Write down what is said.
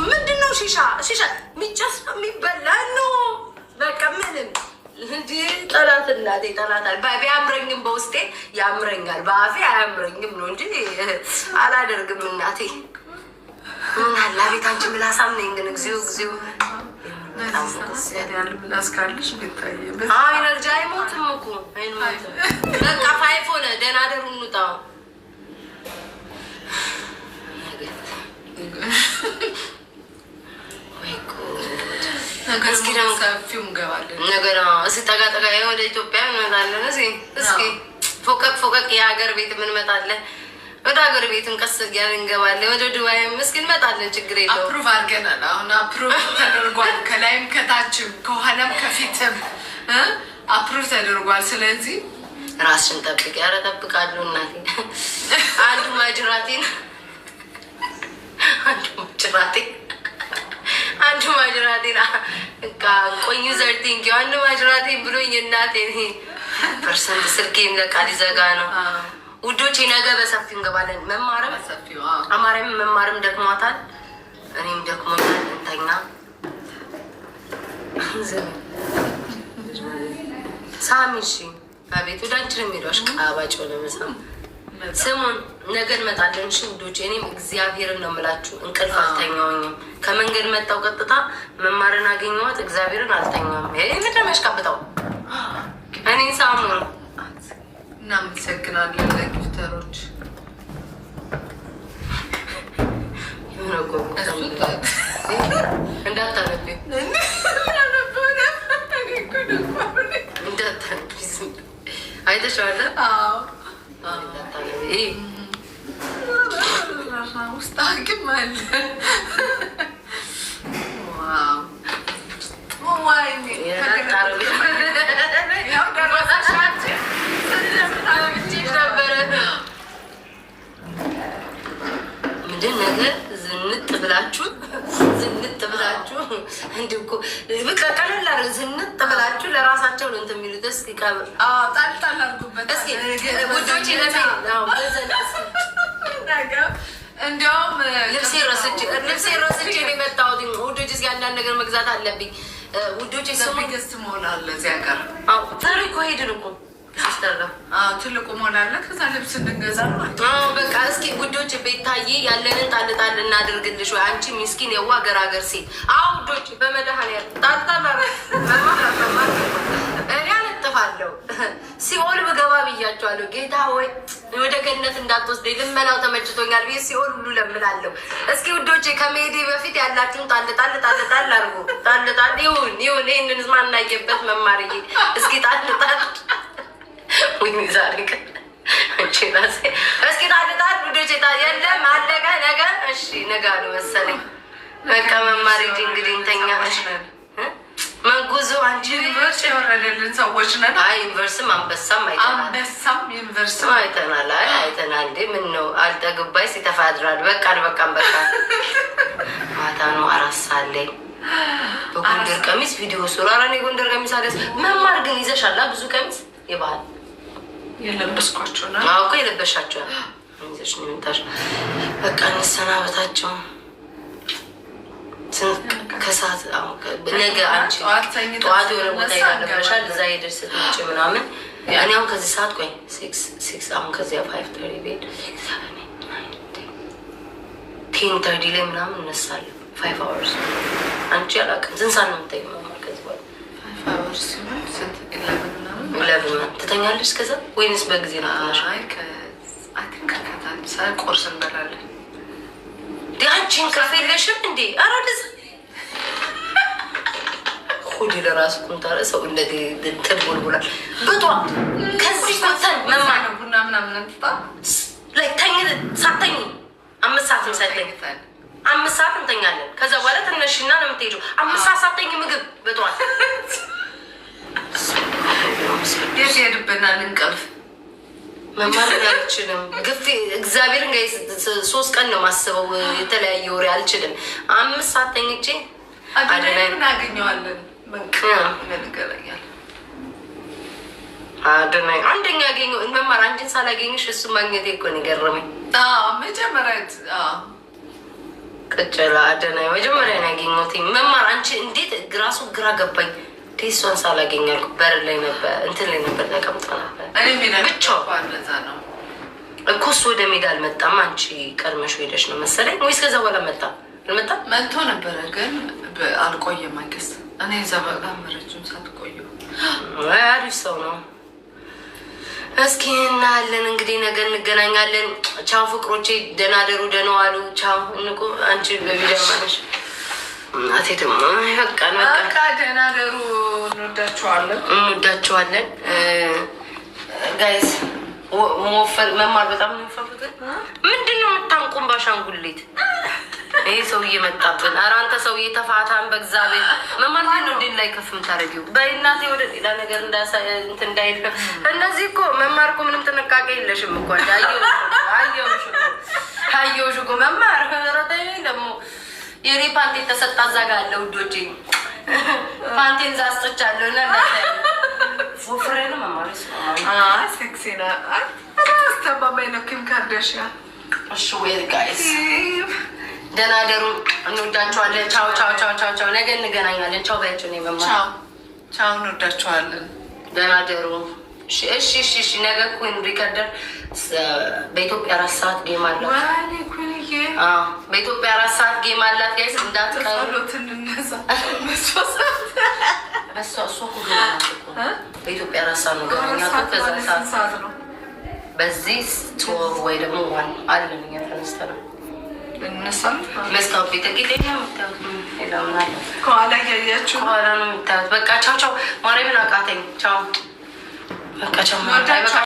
ምንድነው? ሺሻ ሚጨስ ነው የሚበላ ነው። በቃ ምንም እንዲ ጠላት እናቴ ጠላታል። ቢያምረኝም በውስጤ ያምረኛል፣ በአፌ አያምረኝም ነው እንጂ አላደርግም። እናቴ ምን አላ ቤት አንቺ ምላሳም ነኝ ግን እግዚኦ ላስካልሽ ኢነርጂ አይሞትም እኮ አይሞትም። በቃ ፋይፍ ሆነ። ደህና ደሩ እንውጣው እስኪ ደግሞ ሰፊው እንገባለን ነገር እስኪ ጠጋ ወደ ኢትዮጵያ እንመጣለን። እስኪ ፎቀቅ የሀገር ቤት እንመጣለን። ወደ ሀገር ቤትም ቀስ እያልን እንገባለን። ወደ ዱባይም እስኪ እንመጣለን። ችግር የለውም። አፕሩቭ አድርገናል። አሁን አፕሩቭ ተደርጓል። ከላይም ከታችም ከኋላም ከፊትም አፕሩቭ ተደርጓል። ስለዚህ ራስሽን ጠብቂ። ኧረ እጠብቃለሁ እናቴ። አንዱ ማጅራቴን ቆዩ ዘርቲንግ አንዱ ማጅራቴን ብሎኝ እናቴ ፐርሰንት ስልኬም ለቃ ሊዘጋ ነው። ውዶቼ ነገ በሰፊው እንገባለን። መማርም አማርያም መማርም ደክሟታል፣ እኔም ደክሞኛል። እንተኛ ሳሚሽ አቤት ወደ አንቺ ነው የሚሄዷሽ ቃባጭ ሆነ መሳ ስሙን ነገ እንመጣለን። እሺ ውዶቼ፣ እኔም እግዚአብሔርን ነው የምላችሁ እንቅልፍ አልተኛውኝም። ከመንገድ መጣው ቀጥታ መማርን አገኘኋት። እግዚአብሔርን አልተኛውም። ይሄ ምንድን ነው ያሽቃብጠው? እኔ ሳሙን እናመሰግናለን ለጊፍተሮች። እንዳታነቢ አይተሽዋለ? ውስጥ ሐኪም አለ። ምንድን ነገር ዝንጥ ብላችሁ እንዲህ እኮ በቃ ቀለል አድርገው ዝንጥ ብላችሁ ለራሳቸው ነው እንትን የሚሉት። እስኪ ቀብር ጣል አድርጉበት። እስኪ ውዶቼ እንዲያውም ልብሴ ረስቼ ነው የመጣሁት። ውዶቼ እስኪ አንዳንድ ነገር መግዛት አለብኝ። ውዶቼ ስሙ ገዝት መሆን አለ እዚያ ጋር ዛሬ እኮ ሄድን እኮ ትልቁ መሆን አለ። ከዛ ልብስ እንገዛ ነው። በቃ እስኪ ውዶች ቤታዬ ያለንን ጣል እናድርግልሽ ወይ አንቺ ሚስኪን የዋ ገራገር ሴት። ውዶች በመድኃኒዓለም ጣልጣል እኔ አለጥፋለሁ። ሲኦል ብገባ ብያቸዋለሁ። ጌታ ሆይ ወደ ገነት እንዳትወስደኝ፣ ልመናው ተመችቶኛል ብዬ ሲኦል ሁሉ ለምናለሁ። እስኪ ውዶቼ ከመሄዴ በፊት ያላችሁን ጣል አድርጉ። ጣል ይሁን ይህንን ማናየበት መማርዬ እስኪ ጣል ወይኔ ዛሬ ግን እስኪ ጣል ውዶቼ የለም አለቀ። ነገ እሺ ነገ አሉ መሰለኝ። በቃ መማር ሂጂ እንግዲህ እንተኛ። መንጉዞ አንቺ ዩኒቨርስ የወረደልን ሰዎች ነን። ዩኒቨርስም አንበሳም አይተናል። አይተናል እንዴ ምን ነው አልጠግባይ ሲተፋ ያድራል። በቃም ማታ ነው 4 ሰዓት ላይ በጎንደር ቀሚስ ቪዲዮ ሱራራን የጎንደር ቀሚስ አለ። መማር ግን ይዘሻላ ብዙ ቀሚስ የባህል የለበስኳቸው ነው እኮ የለበሻቸው ይዘሽ ነው የምታሽ። በቃ እንሰናበታቸው። ከሰዓት ነገ አንቺ ጠዋት የሆነ ቦታ ይላለበሻል። እዛ ሄደሽ ስትመጪ ምናምን እኔ አሁን ከዚህ ሰዓት ቆይ 6 አሁን ከዚያ 5:30 ቤት 10:30 ላይ ምናምን እነሳለሁ። 5 hours አንቺ አላውቅም ስንት ሰዓት ነው የምትተኛው? መማር ከዚህ በኋላ 5 hours ሲሆን ስንት 11 ትተኛለሽ? ከዛ ወይንስ በጊዜ ነው? ቁርስ እንበላለን። አንቺን ከፍ የለሽም እንዴ? ኧረ እንደዛ ሆዴ ለራሱ ኩንታረ ሰው እንደዚህ እንትን ቦልቦላል። በጧት ከዚህ ኮተን መማር ቡና ምናምን እንጠጣ ላይ ሳተኝ 5 ሰዓት ሳይተኝ 5 ሰዓት እንተኛለን። ከዛ በኋላ ትነሽና ነው የምትሄጂው። 5 ሰዓት ሳተኝ ምግብ በጧት ሄድብናል እንቅልፍ። መማር አልችልም። ግፊ እግዚአብሔርን ጋር 3 ቀን ነው ማስበው። የተለያየ ወሬ አልችልም። 5 ሰዓት ተኝቼ አደናይ እናገኘዋለን። ነገረኛል አደናይ አንደኛ ያገኘው መማር አንቺን ሳላገኝሽ እሱ ማግኘቴ እኮ ነው የገረመኝ። መጀመሪያ ቅጨላ አደና መጀመሪያ ነው ያገኘሁት። መማር አንቺ እንዴት ግራሱ ግራ ገባኝ። ቴሷን ሳላገኛል በር ላይ ነበር እንትን ላይ ነበር ተቀምጣ ነበር። ብቻው እኮ እሱ ወደ ሜዳ አልመጣም። አንቺ ቀድመሽ ሄደሽ ነው መሰለኝ ወይስ ከዛ በኋላ መጣ? አልመጣም። መጥቶ ነበረ ግን አልቆየም። አይገስ እኔ እዛ በጣም ረጅም ሰዓት ቆየሁ። አሪፍ ሰው ነው። እስኪ እናያለን እንግዲህ ነገ እንገናኛለን። ቻው ፍቅሮቼ፣ ደህና ደሩ፣ ደህና ዋሉ። ቻው እንቁ። አንቺ በቪዲዮ ማለሽ እናቴ ደግሞ በቃ ደህና ደሩ። እንወዳችኋለን፣ እንወዳችኋለን ጋይስ። መማር በጣም ነው የሚፈልጉት። ምንድን ነው የምታንቁም ባሻንጉሊት? ይሄ ሰውዬ መጣብን። ኧረ አንተ ሰውዬ ተፋታን በእግዚአብሔር። መማር ነው እንዴት ላይ ከፍ የምታደርጊው? በእናቴ ወደ ሌላ ነገር እንዳይል። እነዚህ እኮ መማር እኮ ምንም ጥንቃቄ የለሽም እኮ አየሁሽ እኮ መማር ደግሞ የኔ ፓንቴ ተሰጣ እዛ ጋር አለ ውዶቼ። ፓንቴን ዛስጦቻለሁ እና ወፍሬ ነው መማር ሴክሲ ነው። አስተባባይ ነው ኪም ካርዳሽያን። እሺ ወይ ጋይስ ደህና ደሩ። እንወዳችኋለን። ቻው ቻው ቻው ቻው ቻው። ነገ እንገናኛለን። ቻው ባያችሁ ነው መማር። ቻው ቻው። እንወዳችኋለን። ደህና ደሩ። እሺ እሺ እሺ። ነገ ኩን ሪከርደር በኢትዮጵያ 4 ሰዓት ጌም አላት። ዋኔ ኩንዬ በኢትዮጵያ 4 ሰዓት ጌም አላት ጋይስ። እንዳትቀሩት። እንነሳ እሷ ሁሉ በኢትዮጵያ 4 ሰዓት ነው ገናኛው። ከዛ ሰዓት ነው በዚህ 12 ወይ ደግሞ 1 አለን እኛ ተነስተናል። መስታወት ቤት ጌጤኛ የምታዩት ከኋላ እያያችሁ ከኋላ ነው የምታዩት። በቃ ቻው ቻው። ማርያምን አቃተኝ። ቻው በቃ ቻው።